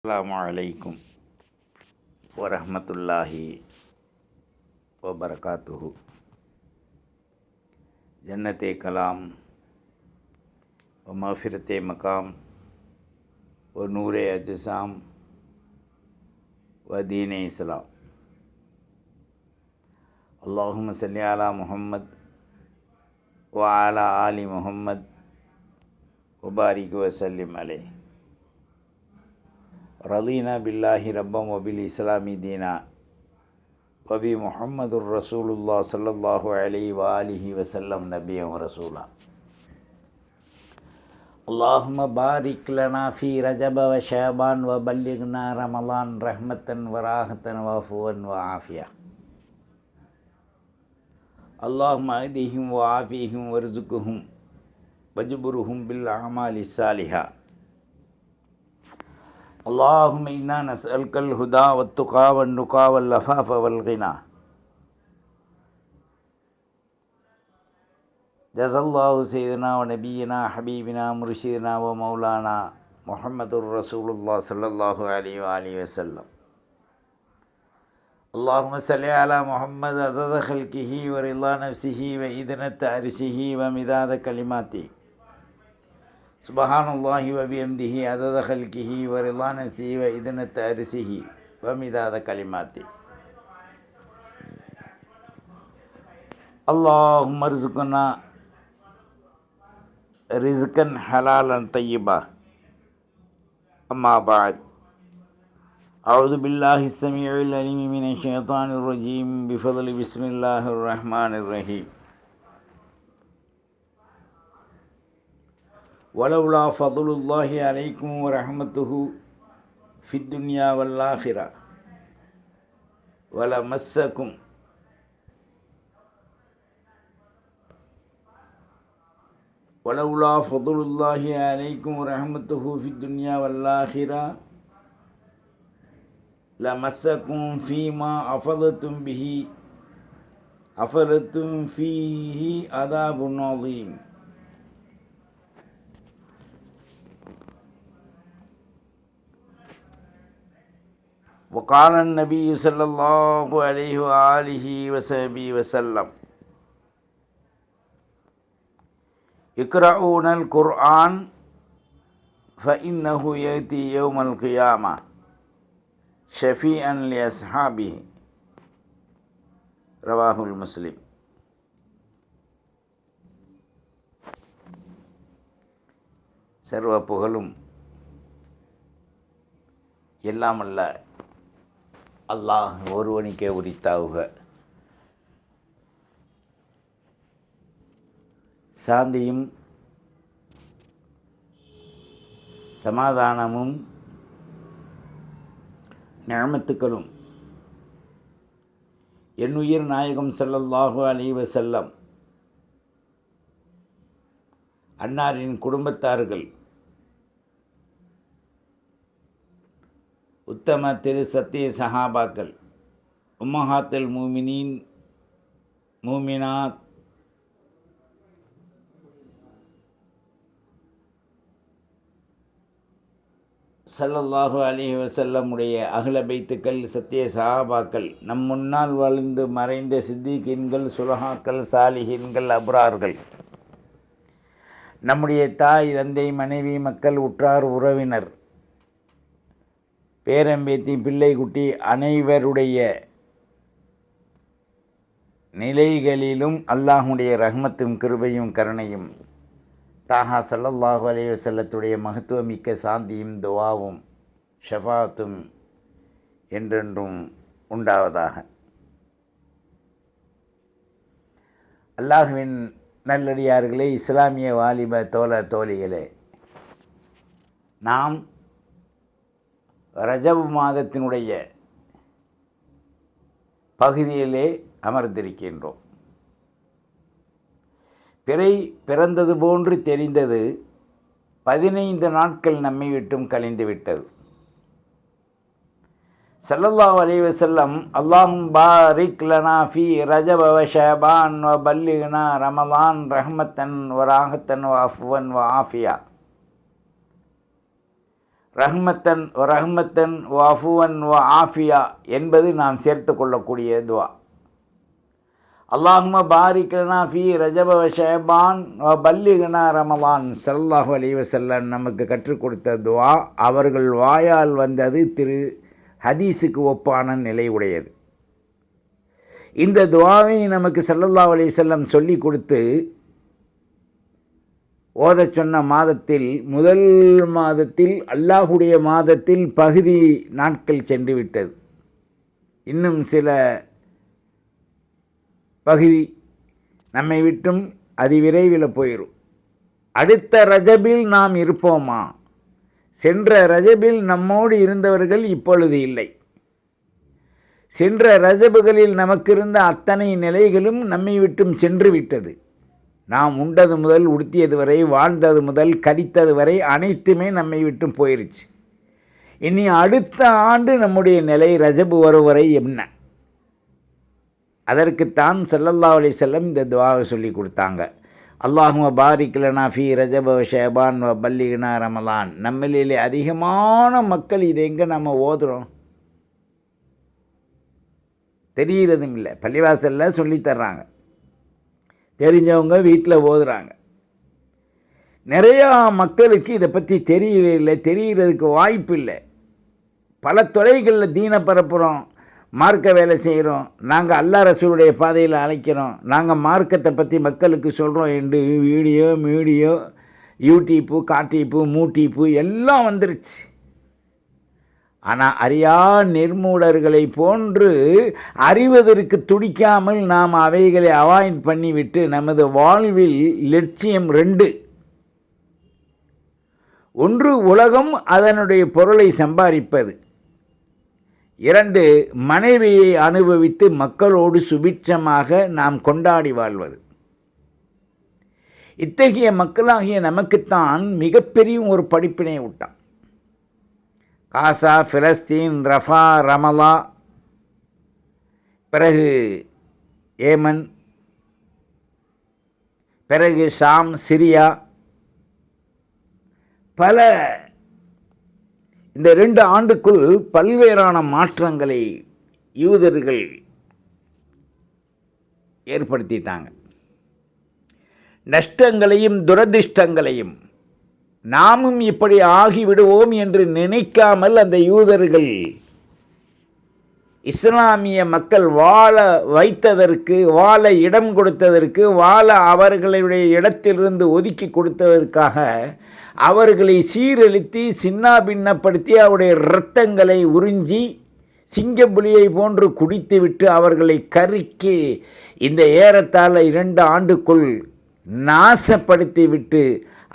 அஸ்ஸலாமு அலைக்கும் வரஹ்மத்துல்லாஹி வபரகாத்துஹு. ஜன்னத்தே கலாம் வ மஃபிரத்தே மகாம் வ நூரே அஜ்ஸாம் வ தீனே இஸ்லாம். அல்லாஹும்ம ஸல்லி அலா முஹம்மத் வ அலா ஆலி முஹம்மத் வ பாரிக் வ ஸல்லிம் அலைஹி. ரலீனா பில்லாஹி ரப்பம் வபில் இஸ்லாமி தீனா வபி முஹம்மதுர் ரசூலுல்லாஹ் ஸல்லல்லாஹு அலைஹி வ ஆலிஹி வஸல்லம் நபியம் ரசூலா. அல்லாஹும்ம பாரிக் லனா ஃபீ ரஜப வ ஷஅபான் வ பல்லிக்னா ரமலான் ரஹ்மத்தன் வ ராஹத்தன் வ அஃபுவன் வ ஆஃபியா. அல்லாஹும்ம அஹ்திஹிம் வ ஆஃபிஹிம் வர்ஸுக்ஹும் வஜ்புர்ஹும் பில் அமாலி ஸாலிஹா. அல்லாஹும்ம இன்னா நஸ்அலுக்கல் ஹுதா வத்துகா வன்னுகா வல்லஃபாஃப வல்கினா. ஜஸல்லாஹு சய்யிதனா வ நபியினா ஹபீபினா முர்ஷிதினா வ மௌலானா முஹம்மதுர் ரசூலுல்லாஹ் ஸல்லல்லாஹு அலைஹி வ ஆலிஹி வஸல்லம். அல்லாஹும்ம ஸல்லி அலா முஹம்மத் அதத ஹல்கிஹி வ ரிலா நஃப்ஸிஹி வ இதனத்த அர்ஷிஹி வ மிதாத கலிமாத்தி. சுபஹானல்லாஹி வ பிஹம்திஹி அதத ஹல்கிஹி வ ரிலா நஃப்ஸிஹி வ இதனத்த அர்ஷிஹி வ மிதாத கலிமாத்தி. அல்லாஹும்ம ர்ஸுக்னா ரிஸ்கன் ஹலாலன் தய்யிபா. அம்மா பஅத். அஊது பில்லாஹி ஸமீஇல் அலீம் மினஷ் ஷைத்தானிர் ரஜீம். பிஃபضل பிஸ்மில்லாஹிர் ரஹ்மானிர் ரஹீம். வலவுலா ஃபதுலுல்லாஹி அலைக்கும் வ ரஹ்மத்துஹு ஃபித் துன்யா வல் ஆখিরা வலமஸ்ஸக்கும் வலவுலா ஃபதுலுல்லாஹி அலைக்கும் வ ரஹ்மத்துஹு ஃபித் துன்யா வல் ஆখিরা லமஸ்ஸக்கும் ஃபீமா அஃபரத்தும் ஃபீஹி அதாபுன் அதீம். وقال النبي صلى الله عليه وآله وصحبه وسلم اقرؤون القرآن فإنه يأتي يوم القيامة شفيعا لأصحابه. رواه المسلم. சர்வ புகழும் எல்லாம் அல்ல அல்லாஹ் ஒருவனுக்கே உரித்தாவுக. சாந்தியும் சமாதானமும் நிஅமத்துக்களும் என்னுயிர் நாயகம் ஸல்லல்லாஹு அலைஹி வஸல்லம் அன்னாரின் குடும்பத்தார்கள், உத்தம திரு சத்திய சஹாபாக்கள், உம்மஹாத்துல் மூமினீன் மூமினாத், ஸல்லல்லாஹு அலைஹி வஸல்லம் உடைய அஹ்ல பைத்துக்கள், சத்திய சஹாபாக்கள், நம் முன்னால் வாழ்ந்து மறைந்த சித்திகீன்கள், சுலஹாக்கள், சாலிஹீன்கள், அப்ரார்கள், நம்முடைய தாய் தந்தை மனைவி மக்கள் உற்றார் உறவினர் பேரம்பேத்தி பிள்ளை குட்டி அனைவருடைய நிலைகளிலும் அல்லாஹுடைய ரஹ்மத்தும் கிருபையும் கருணையும் தாஹா ஸல்லல்லாஹு அலைஹி வஸல்லத்துடைய மகத்துவமிக்க சாந்தியும் துஆவும் ஷஃபாத்தும் என்றென்றும் உண்டாவதாக. அல்லாஹுவின் நல்லடியார்களே, இஸ்லாமிய வாலிப தோழ தோழிகளே, நாம் ரஜப் மாதத்தினுடைய பகுதியிலே அமர்ந்திருக்கின்றோம். பிறை பிறந்தது போன்று தெரிந்தது, 15 நாட்கள் நம்மை விட்டும் கழிந்துவிட்டது. ஸல்லல்லாஹு அலைஹி வஸல்லம் அல்லாஹும் பாரிக் லனா ஃபீ ரஜப வ ஷஅபான் வ பல்லிக்னா ரமலான் ரஹ்மத்தன் வ ராஹத்தன் வ அஃபுவன் வ ஆஃபியா. ரஹ்மத்தன் ரஹ்மத்தன் வஃபுவன் வ ஆஃபியா என்பது நாம் சேர்த்து கொள்ளக்கூடிய துவா. அல்லாஹும்ம பாரிக் லனா ஃபீ ரஜப வ ஷஅபான் வ பல்லிக்னா ரமலான் ஸல்லல்லாஹு அலைஹி வஸல்லம் நமக்கு கற்றுக் கொடுத்த துவா. அவர்கள் வாயால் வந்தது ஹதீஸுக்கு ஒப்பான நிலை உடையது. இந்த துவாவை நமக்கு ஸல்லல்லாஹு அலைஹி வஸல்லம் சொல்லி கொடுத்து ஓதச் சொன்ன மாதத்தில் முதல் மாதத்தில் அல்லாஹுடைய மாதத்தில் பகுதி நாட்கள் சென்று விட்டது. இன்னும் சில பகுதி நம்மை விட்டும் அதிவிரைவில் போயிடும். அடுத்த ரஜபில் நாம் இருப்போமா? சென்ற ரஜபில் நம்மோடு இருந்தவர்கள் இப்பொழுது இல்லை. சென்ற ரஜபுகளில் நமக்கு இருந்த அத்தனை நிலைகளும் நம்மை விட்டும் சென்று விட்டது. நாம் உண்டது முதல் உடுத்தியது வரை, வாழ்ந்தது முதல் கடித்தது வரை அனைத்துமே நம்மை விட்டும் போயிருச்சு. இனி அடுத்த ஆண்டு நம்முடைய நிலை ரஜபு வரும் வரை என்ன? அதற்குத்தான் ஸல்லல்லாஹு அலைஹி வஸல்லம் இந்த துஆவை சொல்லி கொடுத்தாங்க. அல்லாஹும்ம பாரிக் லனா ஃபீ ரஜப வ ஷஅபான் வ பல்லிக்னா ரமலான். நம்மளிலே அதிகமான மக்கள் இதை எங்கே நம்ம ஓதுறோம்? தெரிகிறதும் இல்லை. பள்ளிவாசலில் சொல்லித்தர்றாங்க, தெரிஞ்சவங்க வீட்டில் ஓதுறாங்க. நிறையா மக்களுக்கு இதை பற்றி தெரியல, தெரிகிறதுக்கு வாய்ப்பு இல்லை. பல துறைகளில் தீனை பரப்புகிறோம், மார்க்க வேலை செய்கிறோம், நாங்கள் அல்லாஹ் ரசூலுடைய பாதையில் அழைக்கிறோம், நாங்கள் மார்க்கத்தை பற்றி மக்களுக்கு சொல்கிறோம் என்று மீடியோ யூடியூப்பு காட்டிப்பு மூட்டிப்பு எல்லாம் வந்துருச்சு. ஆனால் அறியா நிர்மூடர்களை போன்று அறிவதற்கு துடிக்காமல் நாம் அவைகளை அவாய்ட் பண்ணிவிட்டு நமது வாழ்வில் லட்சியம் 2: ஒன்று உலகம், அதனுடைய பொருளை சம்பாதிப்பது; 2 மனைவியை அனுபவித்து மக்களோடு சுபிட்சமாக நாம் கொண்டாடி வாழ்வது. இத்தகைய மக்களாகிய நமக்குத்தான் மிகப்பெரிய ஒரு படிப்பினை விட்டான். காசா, பிலஸ்தீன், ரஃபா, ரமலா, பிறகு ஏமன், பிறகு ஷாம், சிரியா, பல இந்த 2 ஆண்டுக்குள் பல்வேறான மாற்றங்களை யூதர்கள் ஏற்படுத்திட்டாங்க. நஷ்டங்களையும் துரதிர்ஷ்டங்களையும் நாமும் இப்படி ஆகிவிடுவோம் என்று நினைக்காமல் அந்த யூதர்கள் இஸ்லாமிய மக்கள் வாழ வைத்ததற்கு, வாழ இடம் கொடுத்ததற்கு, வாழ அவர்களுடைய இடத்திலிருந்து ஒதுக்கி கொடுத்ததற்காக அவர்களை சீரழித்து சின்னாபின்னப்படுத்தி அவருடைய இரத்தங்களை உறிஞ்சி சிங்கப்புலியை போன்று குடித்துவிட்டு அவர்களை கருக்கி இந்த ஏறத்தாழ 2 ஆண்டுக்குள் நாசப்படுத்திவிட்டு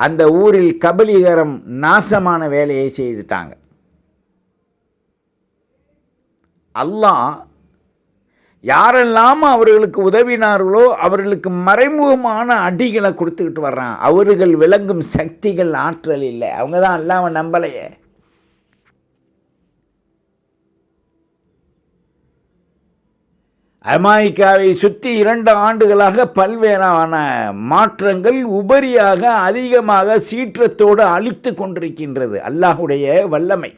அந்த ஊரில் கபலீகரம் நாசமான வேலையை செய்துட்டாங்க. அல்லாஹ் யாரெல்லாம் அவர்களுக்கு உதவினார்களோ அவர்களுக்கு மறைமுகமான அடிகளை கொடுத்துக்கிட்டு வர்றான். அவர்கள் விளங்கும் சக்திகள், ஆற்றல் இல்லை. அவங்க தான் அல்லாஹ்வை நம்பலையே. அமெரிக்காவை சுற்றி 2 ஆண்டுகளாக பல்வேறான மாற்றங்கள் உபரியாக அதிகமாக சீற்றத்தோடு அழித்து கொண்டிருக்கின்றது. அல்லாஹுடைய வல்லமை.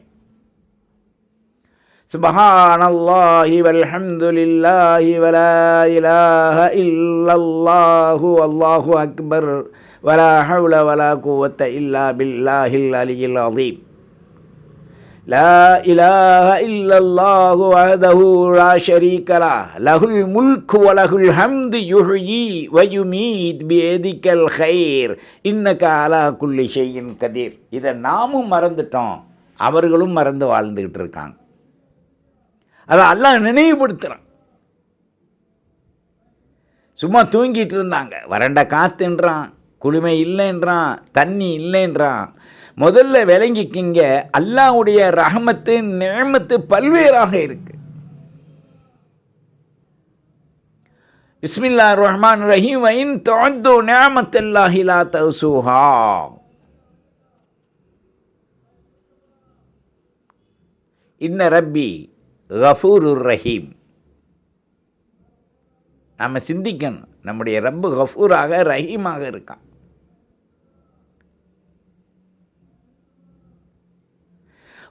சுப்ஹானல்லாஹி வல்ஹம்துலில்லாஹி வலா இலாஹ இல்லல்லாஹு வல்லாஹு அக்பர் வலா ஹவ்ல வலா குவத்த இல்லா பில்லாஹில் அலியில் அஸீம். லா இலாஹ இல்லல்லாஹு வஹ்தஹு லா ஷரீக லஹ் லஹுல் முல்கு வ லஹுல் ஹம்து யுஹ்யி வ யுமீத் பியதிக்கல் கைர் இன்னக அலா குல்லி ஷைஇன் கதீர். இதை நாமும் மறந்துட்டோம், அவர்களும் மறந்து வாழ்ந்துக்கிட்டு இருக்காங்க. அதை அல்லாஹ் நினைவுபடுத்துகிறான். சும்மா தூங்கிட்டு இருந்தாங்க. வறண்ட காத்துன்றான், குளுமை இல்லைன்றான், தண்ணி இல்லைன்றான். முதல்ல விளங்கிக்கிங்க, அல்லாஹ்வுடைய ரஹமத்து நிஅமத்து பல்வேறாக இருக்கு. பிஸ்மில்லாஹிர் ரஹ்மானிர் ரஹீம். வ இன் துஅத்து நிஅமத்தல்லாஹி லா தஹ்ஸூஹா. இன்ன ரப்பி கஃபூருர் ரஹீம். நம்ம சிந்திக்கணும், நம்முடைய ரப்பு கஃபூராக ரஹீமாக இருக்கான்.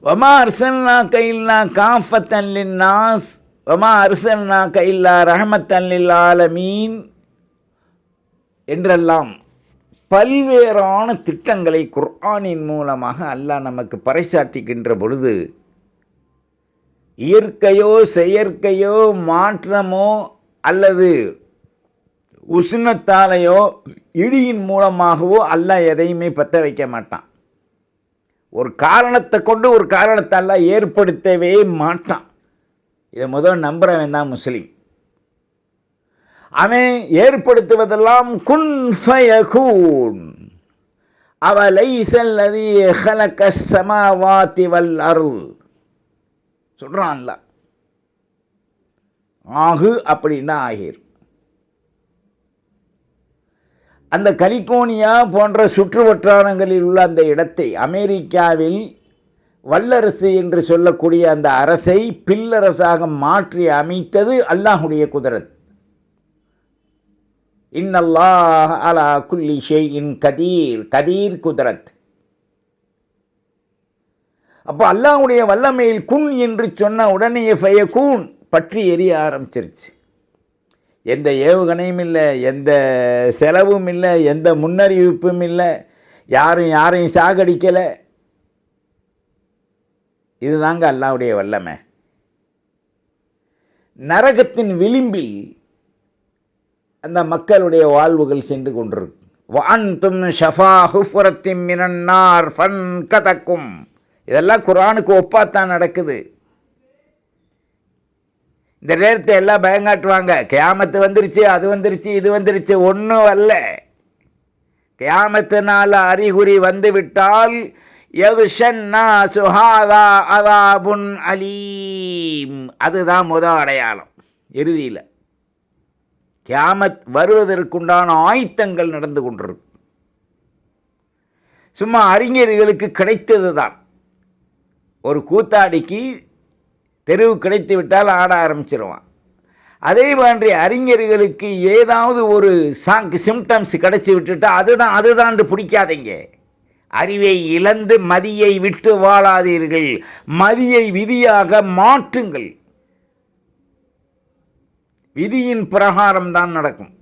வமா அர்சல்னாக இல்லா காஃபத்தன் லின்னாஸ் வமா அர்சல்னாக இல்லா ரஹமத்தன் லில் ஆலமீன் என்றெல்லாம் பல்வேறான திட்டங்களை குர்ஆனின் மூலமாக அல்லாஹ் நமக்கு பறைசாற்றுகின்ற பொழுது, இயற்கையோ செயற்கையோ மாற்றமோ அல்லது உஷ்ணத்தாலேயோ இடியின் மூலமாகவோ அல்லாஹ் எதையுமே பற்ற வைக்க மாட்டான். ஒரு காரணத்தை கொண்டு ஒரு காரணத்தை அல்லாஹ் ஏற்படுத்தவே மாட்டான். இதை முதல் நம்புறவன் தான் முஸ்லீம். அவன் ஏற்படுத்துவதெல்லாம் குன் ஃபயகூன். அவலைஸல்லதீ ஹலகஸ் ஸமாவாதி வல் அர்ள் சொல்றான்ல. ஆகு அப்படின்னா ஆகிர். அந்த கலிபோர்னியா போன்ற சுற்று வட்டாரங்களில் உள்ள அந்த இடத்தை அமெரிக்காவில் வல்லரசு என்று சொல்லக்கூடிய அந்த அரசை பில்லரசாக மாற்றி அமைத்தது அல்லாஹுடைய குதரத். இன்னல்லாஹ் அலா குல்லி ஷைஇன் கதீர். கதீர் குதரத். அப்போ அல்லாஹ்வுடைய வல்லமையில் குன் என்று சொன்ன உடனே ஃபயகூன் பற்றி எரிய ஆரம்பிச்சிருச்சு. எந்த ஏவுகணையும் இல்லை, எந்த செலவும் இல்லை, எந்த முன்னறிவிப்பும் இல்லை, யாரையும் சாகடிக்கலை. இதுதாங்க அல்லாஹ்வுடைய வல்லமை. நரகத்தின் விளிம்பில் அந்த மக்களுடைய வாழ்வுகள் சென்று கொண்டிருக்கு. வஅன்தும் ஷஃபா ஹுஃபரத்தின் மினன் நார் ஃபன்கதக்கும். இதெல்லாம் குர்ஆனுக்கு ஒப்பாத்தான் நடக்குது. இந்த நேரத்தை எல்லாம் பயங்காட்டுவாங்க. கியாமத்து வந்துருச்சு, அது வந்துருச்சு, இது வந்துருச்சு. ஒன்றும் அல்ல. கியாமத்தினால் அறிகுறி வந்துவிட்டால் யகுஷன்னா சுஹாதா அதாபுன் அலீம். அதுதான் முதல் அடையாளம். இறுதியில் கியாமத் வருவதற்குண்டான ஆயத்தங்கள் நடந்து கொண்டிருக்கு. சும்மா அறிஞர்களுக்கு கிடைத்தது தான். ஒரு கூத்தாடிக்கு தெருவு கிடைத்து விட்டால் ஆட ஆரம்பிச்சிருவான். அதே மாதிரி அறிஞர்களுக்கு ஏதாவது ஒரு சிம்டம்ஸ் கிடைச்சி விட்டுட்டா அதுதான் பிடிக்காதீங்க. அறிவை இழந்து மதியை விட்டு வாழாதீர்கள். மதியை விதியாக மாற்றுங்கள். விதியின் பிரகாரம் தான் நடக்கும்.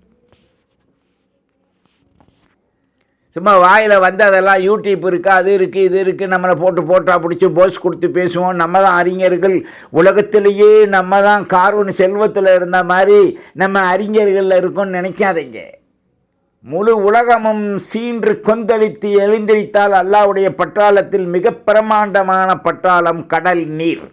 சும்மா வாயில் வந்து அதெல்லாம் யூடியூப் இருக்குது, அது இருக்குது, இது இருக்குது, நம்மளை போட்டா பிடிச்சி போஸ் கொடுத்து பேசுவோம். நம்ம தான் அறிஞர்கள், உலகத்திலேயே நம்ம தான் கார்வன் செல்வத்தில் இருந்த மாதிரி நம்ம அறிஞர்களில் இருக்கோம்னு நினைக்காதீங்க. முழு உலகமும் சீன்று கொந்தளித்து எழுந்திரித்தால் அல்லாஹ்வுடைய பட்டாளத்தில் மிக பிரமாண்டமான பட்டாளம் கடல் நீர்.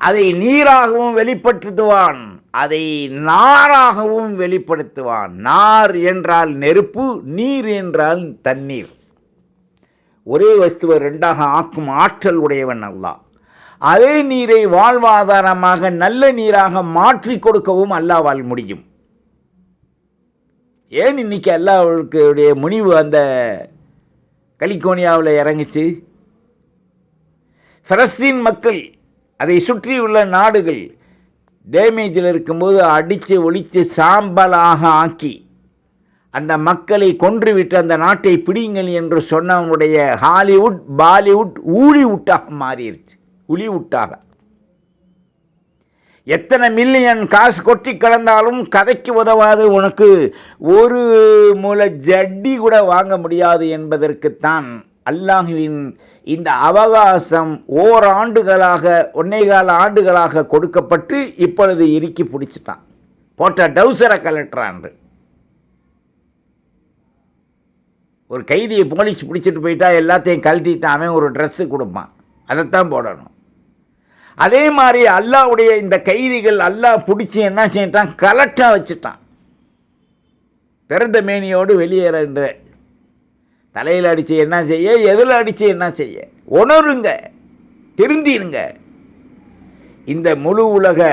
அதை நீராகவும் வெளிப்படுத்துவான், அதை நாராகவும் வெளிப்படுத்துவான். நார் என்றால் நெருப்பு, நீர் என்றால் தண்ணீர். ஒரே வஸ்துவை ரெண்டாக ஆக்கும் ஆற்றல் உடையவன் அல்லாஹ். அதே நீரை வாழ்வாதாரமாக நல்ல நீராக மாற்றி கொடுக்கவும் அல்லாஹ்வால் முடியும். ஏன் இன்னைக்கு அல்லாஹ்வுடைய முனிவு அந்த கலிபோர்னியாவில் இறங்குச்சு? பலஸ்தீன் மக்கள், அதை சுற்றியுள்ள நாடுகள் டேமேஜில் இருக்கும்போது அடித்து ஒழித்து சாம்பலாக ஆக்கி அந்த மக்களை கொன்றுவிட்டு அந்த நாட்டை பிடிங்கள் என்று சொன்னவனுடைய ஹாலிவுட் பாலிவுட் ஊலிவுட்டாக மாறிடுச்சு. உலிவுட்டாக எத்தனை மில்லியன் காசு கொட்டி கலந்தாலும் கதைக்கு உதவாது, உனக்கு ஒரு முளை ஜட்டி கூட வாங்க முடியாது என்பதற்குத்தான் அல்லாஹ்வின் இந்த அவகாசம் ஓராண்டுகளாக 1.25 ஆண்டுகளாக கொடுக்கப்பட்டு இப்பொழுது இறுக்கி பிடிச்சிட்டான். போட்ட டவுசரை கலட்டுறான். ஒரு கைதியை போலீஸ் பிடிச்சிட்டு போயிட்டா எல்லாத்தையும் கழட்டிட்டான், அவன் ஒரு ட்ரெஸ்ஸு கொடுப்பான், அதைத்தான் போடணும். அதே மாதிரி அல்லாஹ்வுடைய இந்த கைதிகள் அல்லாஹ் பிடிச்சி என்ன செய்யிட்டான், கலெக்டாக வச்சுட்டான். பிறந்த மேனியோடு வெளியேறன்ற. தலையில் அடித்து என்ன செய்ய, எதில் அடித்து என்ன செய்ய, உணருங்க, திருந்திருங்க. இந்த முழு உலக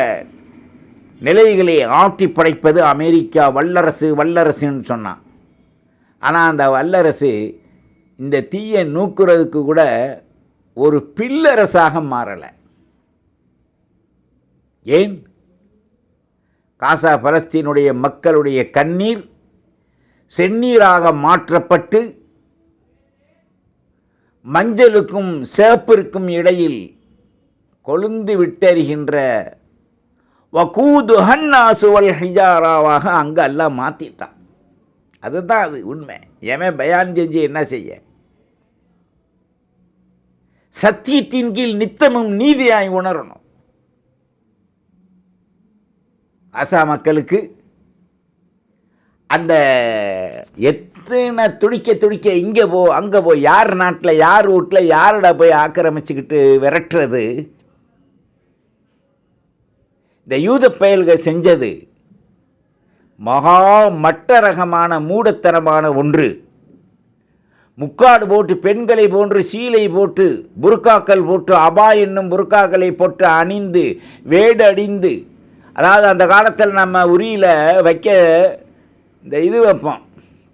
நிலைகளை ஆட்டி படைப்பது அமெரிக்கா வல்லரசுன்னு சொன்னான். ஆனால் அந்த வல்லரசு இந்த தீயை நூக்குறதுக்கு கூட ஒரு பில்லரசாக மாறலை. ஏன்? காசா பலஸ்தீனுடைய மக்களுடைய கண்ணீர் செந்நீராக மாற்றப்பட்டு மஞ்சளுக்கும் சேப்பிற்கும் இடையில் கொழுந்து விட்டறிகின்ற வகூது ஹன்னாசுவல் ஹிஜாராவாக அங்கே எல்லாம் மாற்றிட்டான். அதுதான் அது உண்மை. எவன் பயான் செஞ்சு என்ன செய்ய? சத்தியத்தின் கீழ் நித்தமும் நீதியாய் உணரணும். ஆசா மக்களுக்கு அந்த எத்தனை துடிக்க இங்கே போ அங்கே போ, யார் நாட்டில் யார் வீட்டில் யாரோட போய் ஆக்கிரமிச்சுக்கிட்டு விரட்டுறது. இந்த யூத பயல்கள் செஞ்சது மகா மட்டரகமான மூடத்தனமான ஒன்று. முக்காடு போட்டு பெண்களை போன்று சீலை போட்டு புர்காக்கள் போட்டு அபா என்னும் புர்காக்களை போட்டு அணிந்து வேடு அடிந்து, அதாவது அந்த காலத்தில் நம்ம உரியில் வைக்க இந்த இது வைப்போம்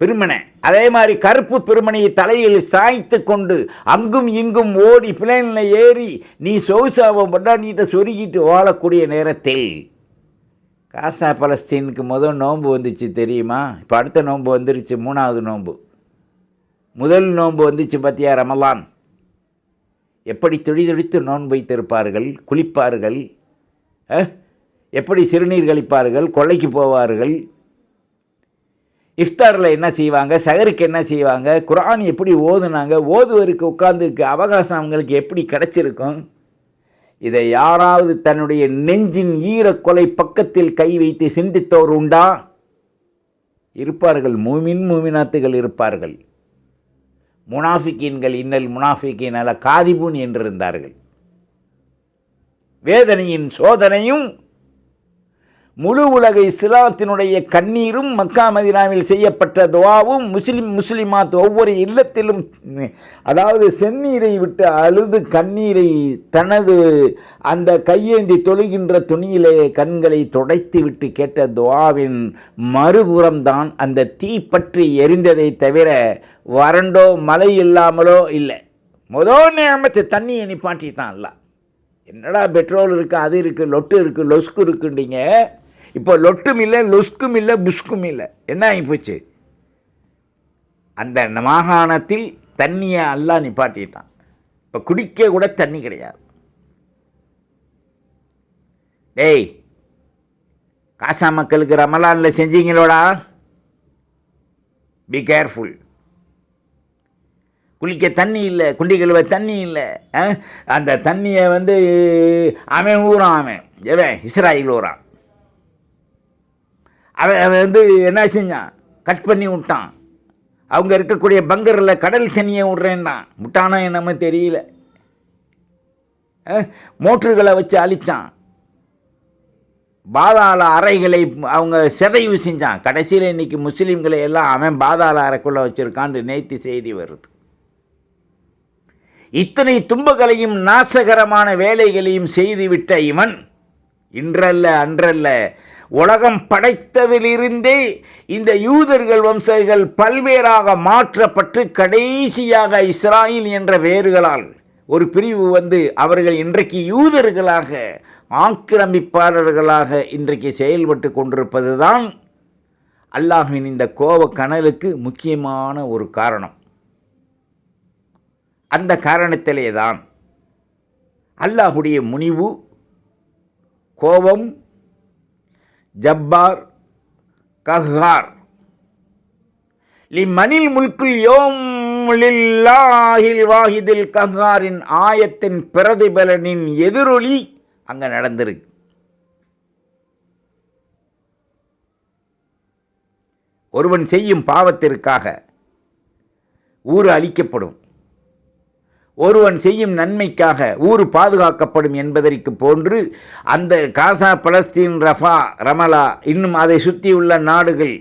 பெருமனை, அதே மாதிரி கருப்பு பெருமனையை தலையில் சாய்த்து கொண்டு அங்கும் இங்கும் ஓடி பிளேனில் ஏறி நீ சொகுசாவை பொண்டாட்டிகிட்ட சொருகிட்டு வாழக்கூடிய நேரத்தில் காசா பலஸ்தீனுக்கு முதல் நோன்பு வந்துச்சு தெரியுமா? இப்போ அடுத்த நோன்பு வந்துருச்சு, 3வது நோன்பு. முதல் நோன்பு வந்துச்சு பார்த்தியா, ரமலான். எப்படி துடிதுடித்து நோன்பு வைத்திருப்பார்கள், குளிப்பார்கள், எப்படி சிறுநீர் கழிப்பார்கள், கொள்ளைக்கு போவார்கள், இஃப்தாரில் என்ன செய்வாங்க, சகருக்கு என்ன செய்வாங்க, குர்ஆன் எப்படி ஓதுனாங்க, ஓதுவருக்கு உட்கார்ந்துருக்கு அவகாசம் அவங்களுக்கு எப்படி கிடச்சிருக்கும். இதை யாராவது தன்னுடைய நெஞ்சின் ஈரக்கொலை பக்கத்தில் கை வைத்து சிந்தித்தோர் உண்டா? இருப்பார்கள். மூமினாத்துகள் இருப்பார்கள். முனாஃபிக்கீன்கள் இன்னல் முனாஃபிக்கீன் அல காதிபூன் என்றிருந்தார்கள். வேதனையின் சோதனையும் முழு உலக இஸ்லாத்தினுடைய கண்ணீரும் மக்கா மதீனாவில் செய்யப்பட்ட துஆவும் முஸ்லிமாத் ஒவ்வொரு இல்லத்திலும், அதாவது செந்நீரை விட்டு அழுது கண்ணீரை தனது அந்த கையேந்தி தொழுகின்ற துணியிலே கண்களை துடைத்து விட்டு கேட்ட துஆவின் மறுபுறம்தான் அந்த தீ பற்றி எரிந்ததை தவிர வறண்டோ மழை இல்லாமலோ இல்லை. முதல் நியமத்து தண்ணியை நிப்பாட்டிட்டான் அல்ல. என்னடா பெட்ரோல் இருக்குது, அது இருக்குது, லொட்டு இருக்குது, லொஸ்கு இருக்குன்றீங்க. இப்போ லொட்டும் இல்லை, லொஸ்கும் இல்லை, புஷ்கும் இல்லை. என்ன ஆகிப்போச்சு? அந்த மாகாணத்தில் தண்ணியை அல்லாஹ் நிப்பாட்டிட்டான். இப்போ குடிக்க கூட தண்ணி கிடையாது. டேய், காசா மக்களுக்கு ரமலானில் செஞ்சீங்களோடா, பி கேர்ஃபுல். குளிக்க தண்ணி இல்லை, குண்டி கழுவ தண்ணி இல்லை. அந்த தண்ணியை அவன் ஊறான், அவன் இஸ்ராயில் ஊறான். அவன் என்ன செஞ்சான், கட் பண்ணி விட்டான். அவங்க இருக்கக்கூடிய பங்கரில் கடல் தண்ணியை விட்றேன்னான். விட்டானா என்னமோ தெரியல. மோட்டர்களை வச்சு அழித்தான். பாதாள அறைகளை அவங்க சிதைவு செஞ்சான். கடைசியில் இன்றைக்கி முஸ்லீம்களை எல்லாம் அவன் பாதாள அறைக்குள்ளே வச்சுருக்கான்னு நேற்று செய்தி வருது. இத்தனை துன்பங்களையும் நாசகரமான வேலைகளையும் செய்துவிட்ட இவன் இன்றல்ல அன்றல்ல உலகம் படைத்ததிலிருந்தே இந்த யூதர்கள் வம்சங்கள் பல்வேறாக மாற்றப்பட்டு கடைசியாக இஸ்ராயில் என்ற வேர்களால் ஒரு பிரிவு அவர்கள் இன்றைக்கு யூதர்களாக ஆக்கிரமிப்பாளர்களாக இன்றைக்கு செயல்பட்டு கொண்டிருப்பது தான் அல்லாஹ்வின் இந்த கோப கனலுக்கு முக்கியமான ஒரு காரணம். அந்த காரணத்திலே தான் அல்லாஹுடைய முனிவு, கோபம், ஜப்பார், கஹ்ஹார், லிமனில் முல்குல் யோம் லில்லாஹில் வாஹிதில் கஹ்ஹாரின் ஆயத்தின் பிரதிபலனின் எதிரொலி அங்கே நடந்திருக்கு. ஒருவன் செய்யும் பாவத்திற்காக ஊர் அழிக்கப்படும், ஒருவன் செய்யும் நன்மைக்காக ஊர் பாதுகாக்கப்படும் என்பதற்கு போன்று அந்த காசா, பலஸ்தீன், ரஃபா, ரமலா, இன்னும் அதை சுற்றியுள்ள நாடுகள்,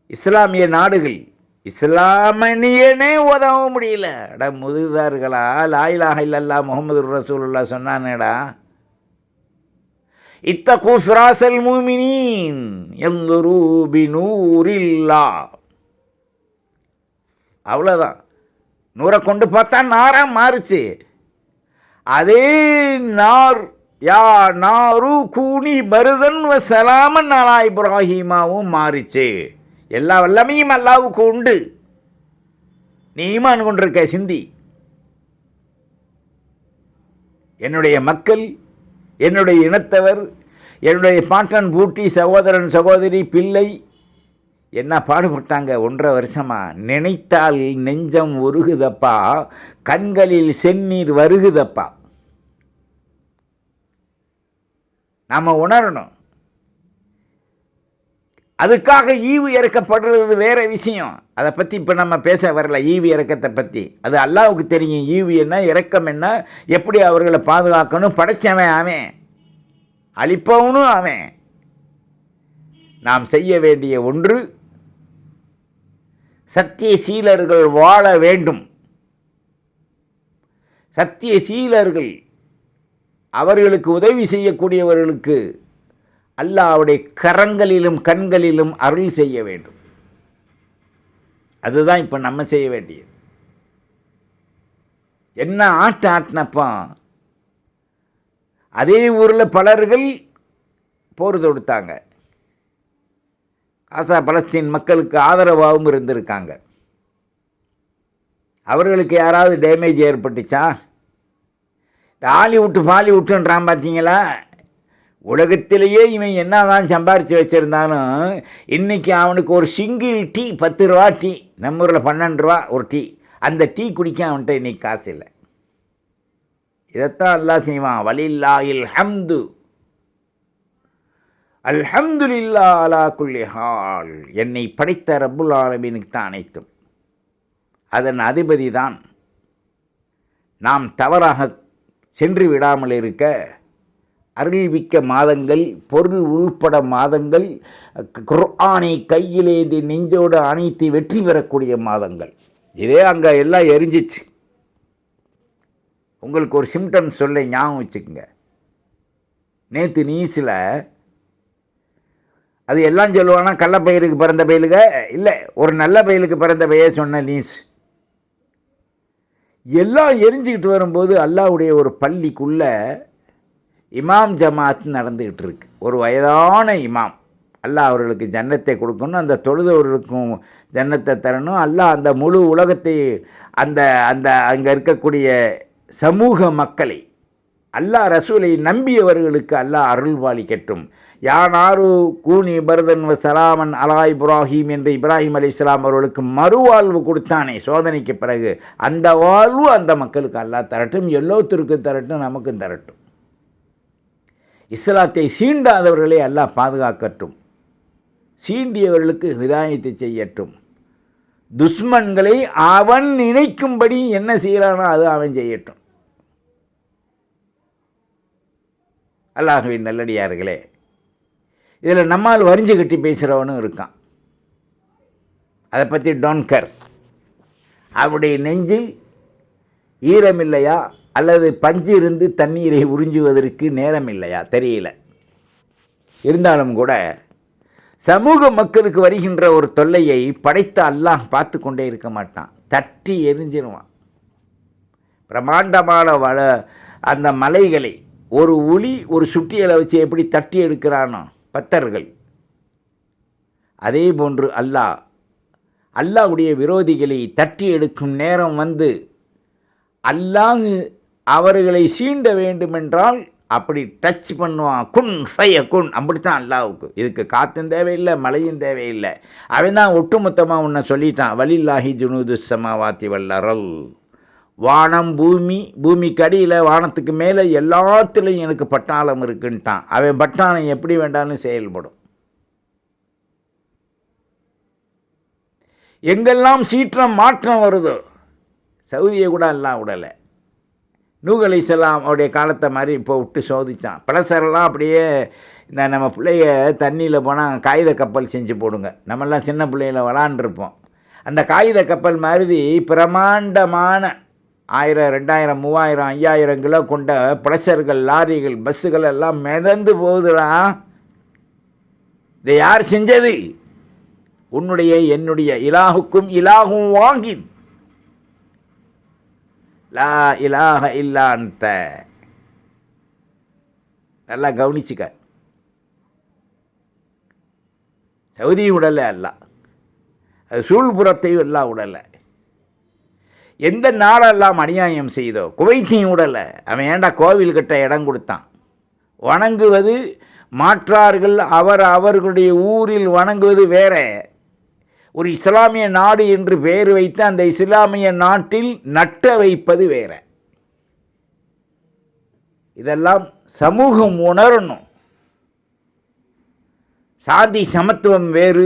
இஸ்லாமிய நாடுகள், இஸ்லாமியனே உதவ முடியல. அட முதுதார்களா, லா இலாஹ இல்லல்லாஹ் முஹம்மது ரசூலுல்லாஹ் சொன்னானேடா, இத்தகு ஃபிராசல் முஃமினீன் யன்துரு பினூரில்லாஹ். அவ்வளோதான். நூறை கொண்டு பார்த்தா நாராக மாறுச்சு. அதே நார் யா நாரு கூனி பருதன் வ சலாமன் அலா இப்ராஹிமாவும் மாறிச்சு. எல்லா வல்லமையும் அல்லாவுக்கு உண்டு. நீ ஈமான் கொண்டிருக்க சிந்தி. என்னுடைய மக்கள், என்னுடைய இனத்தவர், என்னுடைய பாட்டன் பூட்டி, சகோதரன் சகோதரி, பிள்ளை என்ன பாடுபட்டாங்க 1.5 வருஷமா. நினைத்தால் நெஞ்சம் உருகுதப்பா, கண்களில் செந்நீர் வருகுதப்பா. நாம் உணரணும். அதுக்காக ஈவு இறக்கப்படுறது வேற விஷயம். அதை பற்றி இப்போ நம்ம பேச வரல. ஈவு இறக்கத்தை பற்றி அது அல்லாஹ்வுக்கு தெரியும். ஈவு என்ன, இறக்கம் என்ன, எப்படி அவர்களை பாதுகாக்கணும். படைச்சவன் அவன், அழிப்பவனும் அவன். நாம் செய்ய வேண்டிய ஒன்று, சத்தியசீலர்கள் வாழ வேண்டும். சத்தியசீலர்கள், அவர்களுக்கு உதவி செய்யக்கூடியவர்களுக்கு அல்லாஹ்வுடைய கரங்களிலும் கண்களிலும் அருள் செய்ய வேண்டும். அதுதான் இப்போ நம்ம செய்ய வேண்டியது. என்ன ஆட்டினப்பா, அதே ஊரில் பலர்கள் போர் தொடுத்தாங்க. காசா பலஸ்தீன் மக்களுக்கு ஆதரவாகவும் இருந்திருக்காங்க. அவர்களுக்கு யாராவது டேமேஜ் ஏற்பட்டுச்சா? ஹாலிவுட்டு பாலிவுட்டுன்றான் பார்த்தீங்களா? உலகத்திலேயே இவன் என்ன தான் சம்பாரித்து வச்சுருந்தாலும் இன்றைக்கி அவனுக்கு ஒரு சிங்கிள் டீ 10 ரூபா டீ, நம்ம ஊரில் 12 ரூபா ஒரு டீ, அந்த டீ குடிக்க அவன்கிட்ட இன்றைக்கி காசு இல்லை. இதைத்தான் அல்லாஹ் செய்வான். வலில்லாஹில் ஹம்து, அல்ஹம்துலில்லா அலா குல்லி ஹால். என்னை படைத்த ரப்புல் ஆலமீனுக்கு தான் அனைத்தும். அதன் அதிபதி தான். நாம் தவறாக சென்று விடாமல் இருக்க அறிவிக்க மாதங்கள், பொருள் உள்பட மாதங்கள், குர்ஆனை கையிலேந்தி நெஞ்சோடு அணைத்து வெற்றி பெறக்கூடிய மாதங்கள். இதே அங்கே எல்லாம் எரிஞ்சிச்சு. உங்களுக்கு ஒரு சிம்டம்ஸ் சொல்ல ஞாபகம் வச்சுக்கோங்க. நேற்று நியூஸில் அது எல்லாம் சொல்லுவானா, கள்ள பயிருக்கு பிறந்த பயிலுக இல்லை, ஒரு நல்ல பயிலுக்கு பிறந்த பையன் சொன்ன நியூஸ். எல்லாம் எரிஞ்சிக்கிட்டு வரும்போது அல்லாஹ்வுடைய ஒரு பள்ளிக்குள்ளே இமாம் ஜமாத் நடந்துக்கிட்டு இருக்கு. ஒரு வயதான இமாம். அல்லாஹ் அவர்களுக்கு ஜன்னத்தை கொடுக்கணும், அந்த தொழுதவர்களுக்கும் ஜன்னத்தை தரணும். அல்லாஹ் அந்த முழு உலகத்தை, அந்த அந்த அங்கே இருக்கக்கூடிய சமூக மக்களை, அல்லாஹ் ரசூலை நம்பியவர்களுக்கு அல்லாஹ் அருள்வாளிக்கட்டும். யானாரு கூனி பர்தன் வ சலாமன் அலா இப்ராஹிம் என்று இப்ராஹிம் அலைஹிஸ்ஸலாம் அவர்களுக்கு மறுவாழ்வு கொடுத்தானே சோதனைக்கு பிறகு, அந்த வாழ்வு அந்த மக்களுக்கு அல்லாஹ் தரட்டும். எல்லோத்திற்கும் தரட்டும், நமக்கும் தரட்டும். இஸ்லாத்தை சீண்டாதவர்களை அல்லாஹ் பாதுகாக்கட்டும். சீண்டியவர்களுக்கு ஹிதாயத்தை செய்யட்டும். துஷ்மன்களை அவன் நினைக்கும்படி என்ன செய்கிறானோ அது அவன் செய்யட்டும். அல்லாஹ்வின் நல்லடியார்களே, இதில் நம்மால் வரிஞ்சு கட்டி பேசுகிறவனும் இருக்கான். அதை பற்றி டோன்ட் கேர். அவருடைய நெஞ்சில் ஈரமில்லையா அல்லது பஞ்சு இருந்து தண்ணீரை உறிஞ்சுவதற்கு நேரம் இல்லையா தெரியல. இருந்தாலும் கூட சமூக மக்களுக்கு வருகின்ற ஒரு தொல்லையை படைத்த அல்லாஹ் பார்த்து கொண்டே இருக்க மாட்டான். தட்டி எரிஞ்சிருவான். பிரமாண்டமான அந்த மலைகளை ஒரு உளி ஒரு சுட்டியலை வச்சு எப்படி தட்டி எடுக்கிறானோ பத்தர்கள், அதே போன்று அல்லாஹ்வுடைய விரோதிகளை தட்டி எடுக்கும் நேரம் வந்து அல்லாஹ் அவர்களை சீண்ட வேண்டுமென்றால் அப்படி டச் பண்ணுவான். குன் ஃபய குன். அப்படித்தான் அல்லாஹ்வுக்கு. இதுக்கு காற்றும் தேவையில்லை, மழையும் தேவையில்லை. அவன் தான் ஒட்டுமொத்தமாக உன்னை சொல்லிட்டான். வலில்லாஹி ஜுனூது ஸமாவாத்தி வல் அர்ள். வானம் பூமி, பூமிக்கு அடியில் வானத்துக்கு மேலே எல்லாத்துலேயும் எனக்கு பட்டாளம் இருக்குன்ட்டான். அவன் பட்டாளம் எப்படி வேண்டாலும் செயல்படும். எங்கெல்லாம் சீற்றம் மாற்றம் வருதோ, சவுதியை கூட எல்லாம் விடலை. நூஹ் அலைஹிஸ்ஸலாம் அவருடைய காலத்தை மாதிரி இப்போ விட்டு சோதித்தான். பழசரெல்லாம் அப்படியே இந்த நம்ம பிள்ளைய தண்ணியில் போனால் காகித கப்பல் செஞ்சு போடுங்க. நம்மெல்லாம் சின்ன பிள்ளைகளை விளாண்டுருப்போம். அந்த காகித கப்பல் மாதிரி பிரமாண்டமான 1000, 2000, 3000, 5000 கிலோ கொண்ட பழசர்கள், லாரிகள், பஸ்ஸுகள் எல்லாம் மிதந்து போகுதுடா. இதை யார் செஞ்சது? உன்னுடைய என்னுடைய இலாஹுக்கும் இலாஹும் வாஹித், லா இலாஹ இல்லா அன்த. நல்லா கவனிச்சுக்க. சவுதி உடலை அல்ல, அது சூழ்புறத்தையும் எல்லாம் உடலை. எந்த நாடெல்லாம் அநியாயம் செய்தோ, குவைத்தையும் விடலை. அவன் ஏண்டா கோவில் கட்ட இடம் கொடுத்தான்? வணங்குவது மாற்றார்கள் அவர்களுடைய ஊரில் வணங்குவது வேற. ஒரு இஸ்லாமிய நாடு என்று பெயர் வைத்து அந்த இஸ்லாமிய நாட்டில் நட்ட வைப்பது வேற. இதெல்லாம் சமூகம் உணரணும். சாதி சமத்துவம் வேறு,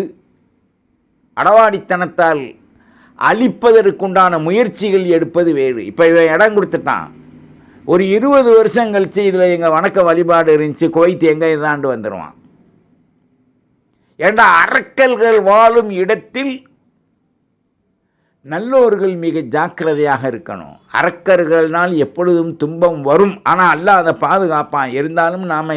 அடவாடித்தனத்தால் அழிப்பதற்குண்டான முயற்சிகள் எடுப்பது வேறு. இப்போ இவன் இடம் கொடுத்துட்டான். ஒரு 20 வருஷம் கழித்து இதில் எங்கள் வணக்க வழிபாடு இருந்துச்சு, குவைத்து எங்கே இதாண்டு வந்துடுவான். ஏண்டா அரக்கல்கள் வாழும் இடத்தில் நல்லோர்கள் மிக ஜாக்கிரதையாக இருக்கணும். அரக்கர்கள்னால் எப்பொழுதும் துன்பம் வரும், ஆனால் அல்லாஹ் அதை பாதுகாப்பான். இருந்தாலும் நாம்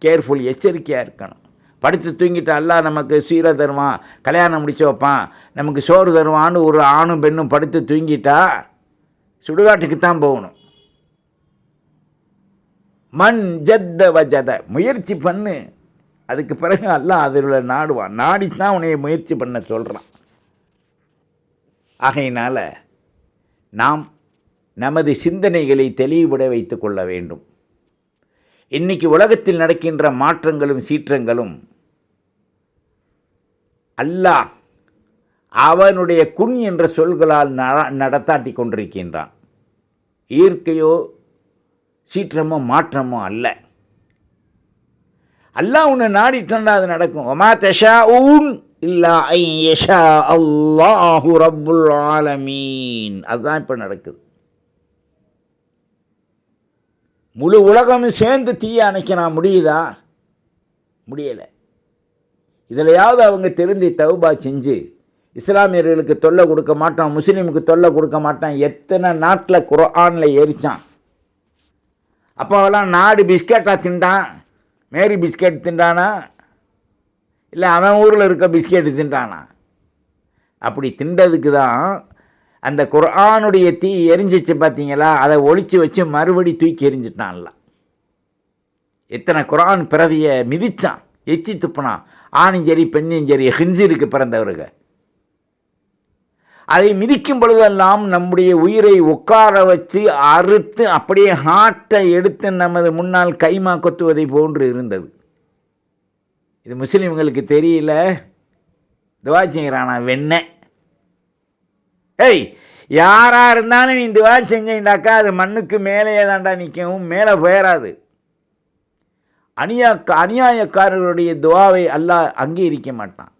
கேர்ஃபுல், எச்சரிக்கையாக இருக்கணும். படுத்து தூங்கிட்டு அல்லாஹ் நமக்கு சீரை தருவான், கல்யாணம் முடிச்சு வைப்பான், நமக்கு சோறு தருவான்னு ஒரு ஆணும் பெண்ணும் படுத்து தூங்கிட்டா சுடுகாட்டுக்குத்தான் போகணும். மண் ஜத்த வஜத, முயற்சி பண்ணு, அதுக்கு பிறகு அல்லாஹ் அதில் நாடுவான். நாடித்தான் உன்னைய முயற்சி பண்ண சொல்கிறான். ஆகையினால் நாம் நமது சிந்தனைகளை தெளிவுபட வைத்து கொள்ள வேண்டும். இன்றைக்கி உலகத்தில் நடக்கின்ற மாற்றங்களும் சீற்றங்களும் அல்லாஹ் அவனுடைய குன் என்ற சொல்களால் நடத்தாட்டி கொண்டிருக்கின்றான். இயற்கையோ சீற்றமோ மாற்றமோ அல்ல. அல்லாஹ் உன்னை நாடிட்டா அது நடக்கும். வமா தஷாஊன் இல்லா ஐ யஷா அல்லாஹு ரப்புல் ஆலமீன். அதுதான் இப்போ நடக்குது. முழு உலகமும் சேர்ந்து தீய அணைக்க முடியுதா? முடியலை. இதிலையாவது அவங்க திருந்தி தௌபா செஞ்சு இஸ்லாமியர்களுக்கு தொல்லை கொடுக்க மாட்டான், முஸ்லீமுக்கு தொல்லை கொடுக்க மாட்டான். எத்தனை நாட்டில் குர்ஆனில் ஏறிச்சான். அப்போவெல்லாம் நாடு பிஸ்கெட்டாக தின்றான். மேரி பிஸ்கெட் தின்றானா, இல்லை அவன் ஊரில் இருக்க பிஸ்கெட்டு தின்றானா? அப்படி தின்றதுக்கு தான் அந்த குர்ஆனுடைய தீ எரிஞ்சிச்சு பார்த்தீங்களா, அதை ஒழிச்சு வச்சு மறுபடி தூக்கி எரிஞ்சிட்டான்ல. எத்தனை குர்ஆன் பிரதியை மிதித்தான், எச்சி துப்புனான். ஆணும் சரி பெண்ணும் சரி, ஹிஞ்சிருக்கு பிறந்தவர்கள். அதை மிதிக்கும் பொழுதெல்லாம் நம்முடைய உயிரை உட்கார வச்சு அறுத்து அப்படியே ஹார்ட்டை எடுத்து நமது முன்னால் கைமா கொத்துவதை போன்று இருந்தது. இது முஸ்லீம்களுக்கு தெரியல, துவா செய்கிறானா வெண்ணெய். ஏய், யாராக இருந்தாலும் நீ துவா செஞ்சாக்கா அது மண்ணுக்கு மேலேயே தாண்டா நிற்கவும், மேலே போயிடாது. அநியாயக்காரர்களுடைய துவாவை அல்லாஹ் அங்கீகரிக்க மாட்டான்.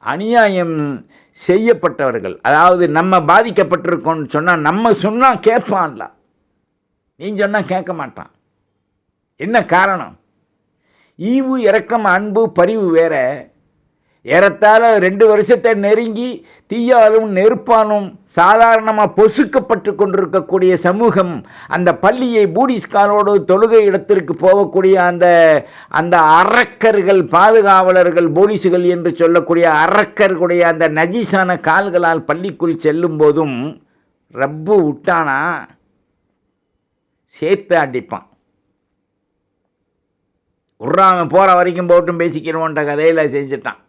அநியாயம் செய்யப்பட்டவர்கள், அதாவது நம்ம பாதிக்கப்பட்டிருக்கோன்னு சொன்னால் நம்ம சொன்னால் கேட்பான்ல, நீ சொன்னால் கேட்க மாட்டான். என்ன காரணம்? ஈவு இரக்கம் அன்பு பரிவு வேற. ஏறத்தாழ 2 வருஷத்தை நெருங்கி தீயாலும் நெருப்பாலும் சாதாரணமாக பொசுக்கப்பட்டு கொண்டிருக்கக்கூடிய சமூகம் அந்த பள்ளியை பூடிஸ்காலோடு தொழுகை இடத்திற்கு போகக்கூடிய அந்த அரக்கர்கள், பாதுகாவலர்கள், போலீஸுகள் என்று சொல்லக்கூடிய அரக்கர்களுடைய அந்த நஜீஸான கால்களால் பள்ளிக்குள் செல்லும் போதும் ரப்பு விட்டானா சேர்த்து அடிப்பான். உர்றாம போகிற வரைக்கும் போட்டும் பேசிக்கிறோன்ற கதையில் செஞ்சிட்டான்.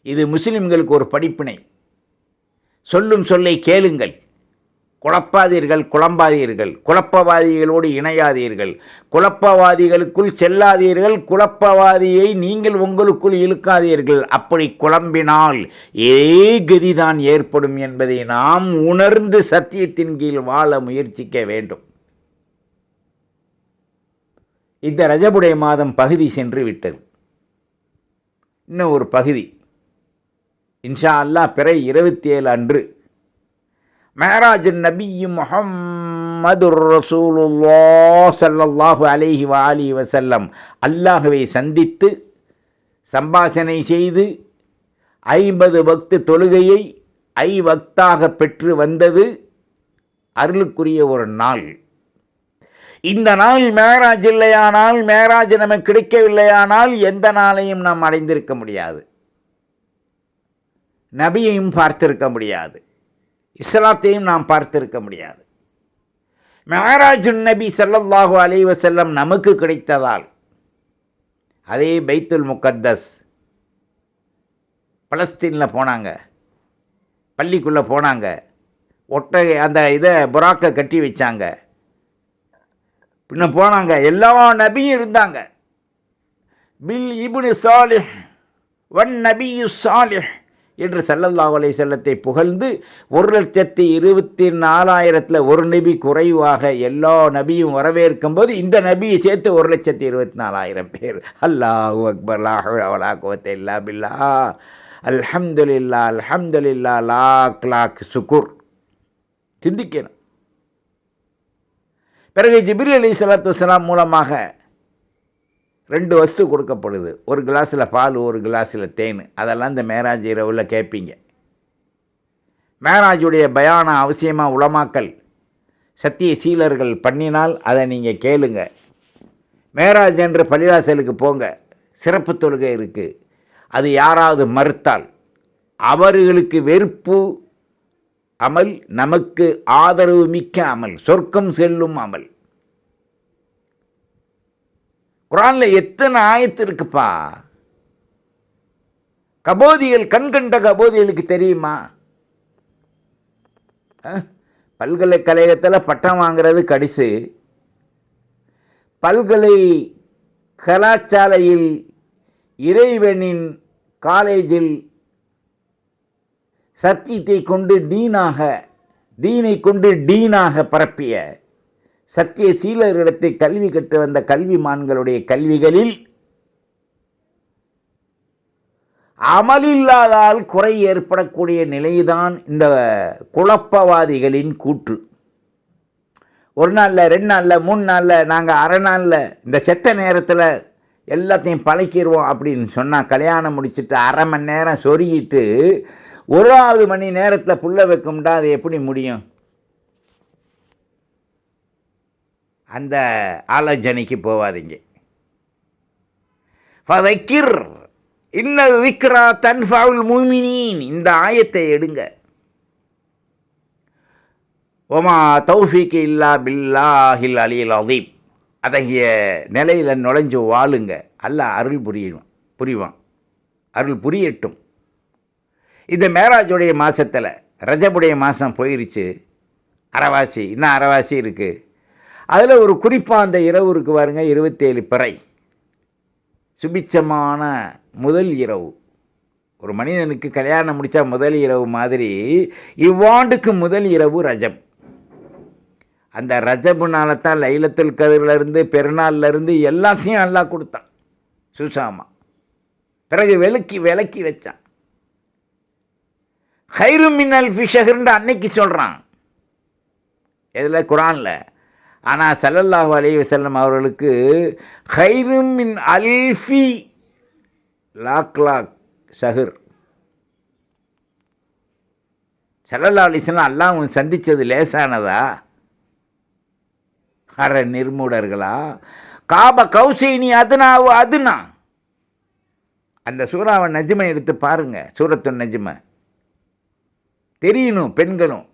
இது முஸ்லிம்களுக்கு ஒரு படிப்பினை. சொல்லும் சொல்லை கேளுங்கள், குழப்பாதீர்கள், குழம்பாதீர்கள், குழப்பவாதிகளோடு இணையாதீர்கள், குழப்பவாதிகளுக்குள் செல்லாதீர்கள், குழப்பவாதியை நீங்கள் உங்களுக்குள் இழுக்காதீர்கள். அப்படி குழம்பினால் கதிதான் ஏற்படும் என்பதை நாம் உணர்ந்து சத்தியத்தின் கீழ் வாழ முயற்சிக்க வேண்டும். இந்த ரஜபுடைய மாதம் பகுதி சென்று விட்டது. இன்னும் ஒரு பகுதி இன்ஷா அல்லாஹ் பிறை 27 அன்று மேராஜ் நபி முஹம்மதுர் ரசூலுல்லாஹ் ஸல்லல்லாஹு அலைஹி வஆலிஹி வஸல்லம் அல்லாஹ்வை சந்தித்து சம்பாஷணை செய்து 50 வக்து தொழுகையை 5 வக்தாக பெற்று வந்தது அருளுக்குரிய ஒரு நாள். இந்த நாள் மேராஜ் இல்லையானால், மேராஜ் நமக்கு கிடைக்கவில்லையானால் எந்த நாளையும் நாம் அடைந்திருக்க முடியாது. நபியையும் பார்த்திருக்க முடியாது, இஸ்லாத்தையும் நாம் பார்த்திருக்க முடியாது. மேராஜுன் நபி ஸல்லல்லாஹு அலைஹி வஸல்லம் நமக்கு கிடைத்ததால் அதே பைத்துல் முகத்தஸ் பலஸ்தீனில் போனாங்க. பள்ளிக்குள்ளே போனாங்க. ஒட்டகை அந்த இதை புறாக்கை கட்டி வச்சாங்க. பின்ன போனாங்க. எல்லா நபியும் இருந்தாங்க. பில் இப்னு சாலிஹ் வன் நபியு சாலிஹ் என்று ஸல்லல்லாஹு அலைஹி வஸல்லத்தை புகழ்ந்து 1,24,000 ஒரு நபி குறைவாக எல்லா நபியும் வரவேற்கும் போது இந்த நபியை சேர்த்து 1,24,000 பேர். அல்லாஹு அக்பர், லா ஹவ்ல வலா குவத்த இல்லா பில்லாஹ், அல்ஹம்துலில்லாஹ் அல்ஹம்துலில்லாஹ், லாக் லாக் சுக்குர். சிந்திக்கணும். பிறகு ஜிப்ரீல் அலைஹிஸ்ஸலாத்து வஸ்ஸலாம் மூலமாக 2 வஸ்து கொடுக்கப்படுது. ஒரு கிளாஸில் பால், ஒரு கிளாஸில் தேன். அதெல்லாம் இந்த மேராஜ் இரவில் கேட்பீங்க. மேராஜுடைய பயான அவசியமாக உலமாக்கல் சத்திய சீலர்கள் பண்ணினால் அதை நீங்கள் கேளுங்க. மேராஜ் என்று பள்ளிவாசலுக்கு போங்க. சிறப்பு தொழுகை இருக்குது. அது யாராவது மறுத்தால் அவர்களுக்கு வெறுப்பு அமல், நமக்கு ஆதரவு மிக்க அமல், சொர்க்கம் செல்லும் அமல். குர்ஆனில் எத்தனை ஆயத்து இருக்குப்பா. கபோதிகள், கண்கண்ட கபோதிகளுக்கு தெரியுமா? பல்கலைக்கழகத்தில் பட்டம் வாங்கிறது கடிசு. பல்கலை கலாசாலையில் இறைவனின் காலேஜில் சத்தியத்தை கொண்டு தீனை கொண்டு டீனாக பரப்பிய சத்திய சீலரிடத்தை கல்வி கற்று வந்த கல்விமான்களுடைய கல்விகளில் அமலில்லாதால் குறை ஏற்படக்கூடிய நிலைதான் இந்த குழப்பவாதிகளின் கூற்று. 1 நாளில், 2 நாளில், 3 நாளில், நாங்கள் அரை நாளில் இந்த செத்த நேரத்தில் எல்லாத்தையும் பழக்கிடுவோம் அப்படின்னு சொன்னால், கல்யாணம் முடிச்சுட்டு அரை மணி நேரம் சொருகிட்டு 1வது மணி நேரத்தில் புள்ள வைக்கும்டா, அது எப்படி முடியும்? அந்த ஆலோசனைக்கு போவாதீங்க. ஃபதக்கிர் இன்ன திக்ரா தன்ஃபவுல் முஃமினீன். இந்த ஆயத்தை எடுங்க. ஒமா தௌஃபீக் இல்லா பில்லாஹில் அலியில் அதீம். அத்தகைய நிலையில் நுழைஞ்சு வாழுங்க. அல்லாஹ் அருள் புரிவான். அருள் புரியட்டும். இந்த மேராஜுடைய மாதத்தில், ரஜபுடைய மாதம் போயிருச்சு, அரைவாசி, இன்னும் அரைவாசி இருக்குது. அதில் ஒரு குறிப்பாக அந்த இரவு இருக்குது பாருங்க, 27 பிறை, சுபிச்சமான முதல் இரவு. ஒரு மனிதனுக்கு கல்யாணம் முடித்தா முதல் இரவு மாதிரி இவ்வாண்டுக்கு முதல் இரவு ரஜப். அந்த ரஜபுனால தான் லைலத்துல் கதிரிலிருந்து பெருநாள்லேருந்து எல்லாத்தையும் அல்லாஹ் கொடுத்தான் சுசாமா. பிறகு விலக்கி வச்சான். ஹைரு மின் அல்ஃபி ஷஹ்ர்னு அன்னைக்கு சொல்கிறான். இதில் குர்ஆனில். ஆனால் ஸல்லல்லாஹு அலைஹி வஸல்லம் அவர்களுக்கு ஹைரு மின் அல்ஃபி லாக் ஷஹர். ஸல்லல்லாஹு அலைஹி வஸல்லம் அல்லாஹ் சந்தித்தது லேசானதா? அற நிர்மூடர்களா? காப கௌசைனி அதுனா. அந்த சூறாவை நஜ்மை எடுத்து பாருங்கள். சூரத்து நஜ்மை தெரியணும். பெண்களும்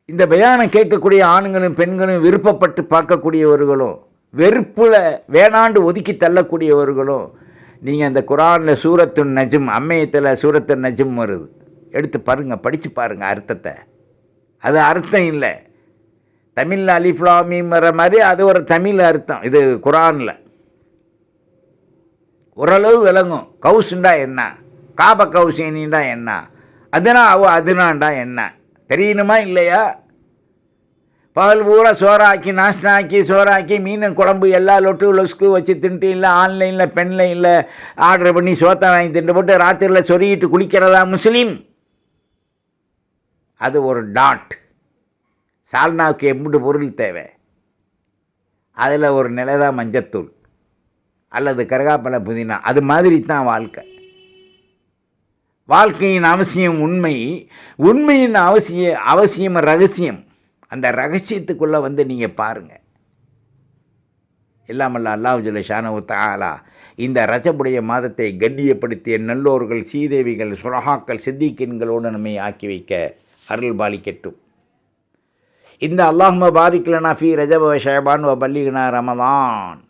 இந்த பயானம் கேட்கக்கூடிய ஆண்களும் பெண்களும் விருப்பப்பட்டு பார்க்கக்கூடியவர்களும் வெறுப்பில் வேணாண்டு ஒதுக்கி தள்ளக்கூடியவர்களும் நீங்கள் அந்த குர்ஆனில் சூரத்து நஜ்ம், அம்மையத்தில் சூரத்து நஜ்ம் வருது, எடுத்து பாருங்கள், படித்து பாருங்கள் அர்த்தத்தை. அது அர்த்தம் இல்லை, தமிழில் அலிஃப் லாம் மீம் வர மாதிரி அது ஒரு தமிழ் அர்த்தம். இது குர்ஆனில் ஓரளவு விளங்கும். கவுசுண்டா என்ன, காப கவுசேனின்டா என்ன, அதுனாண்டா என்ன தெரியணுமா இல்லையா? பகல் பூரா சோறாக்கி, நாஸ்டாக்கி, சோறாக்கி, மீன் குழம்பு எல்லா லொஸ்க்கு வச்சு தின்ட்டு, இல்லை ஆன்லைனில் பென்லைனில் ஆர்டர் பண்ணி சோத்தை வாங்கி தின்று போட்டு ராத்திரியில் சொருகிட்டு குளிக்கிறதா முஸ்லீம்? அது ஒரு டாட். சால்னாவுக்கு எம்புட்டு பொருள் தேவை, அதில் ஒரு நிலை தான் மஞ்சத்தூள் அல்லது கருகாப்பழ புதினா. அது மாதிரி தான் வாழ்க்கை. வாழ்க்கையின் அவசியம் உண்மை, உண்மையின் அவசியம் ரகசியம். அந்த ரகசியத்துக்குள்ளே வந்து நீங்கள் பாருங்கள். எல்லாமல்ல அல்லாஹ் ஜல்ல ஷானஹு தஆலா இந்த ரஜபுடைய மாதத்தை கண்ணியப்படுத்திய நல்லோர்கள், சீதேவிகள், சுலஹாக்கள், சித்திகீன்களோடு நம்மை ஆக்கி வைக்க அருள் பாலிக்கட்டும். இந்த அல்லாஹும்ம பாரிக் லனா ஃபீ ரஜப வ ஷஅபான் வ பல்லிக்னா ரமலான்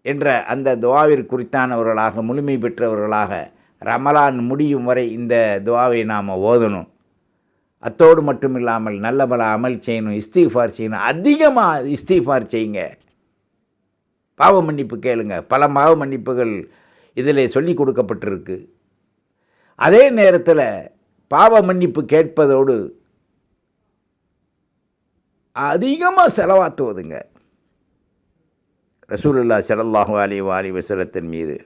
என்ற அந்த துஆவிற்கு குறித்தானவர்களாக, முழுமை பெற்றவர்களாக ரமலான் முடியும் வரை இந்த துவாவை நாம் ஓதணும். அத்தோடு மட்டும் இல்லாமல் நல்ல பல அமல் செய்யணும், இஸ்திஃபார் செய்யணும். அதிகமாக இஸ்திஃபார் செய்யுங்க, பாவ மன்னிப்பு கேளுங்க. பல பாவ மன்னிப்புகள் இதில் சொல்லி கொடுக்கப்பட்டிருக்கு. அதே நேரத்தில் பாவ மன்னிப்பு கேட்பதோடு அதிகமாக செலவாத்துவதுங்க. ரசூலுல்லாஹி ஸல்லல்லாஹு அலைஹி வஸல்லத்தின் மீது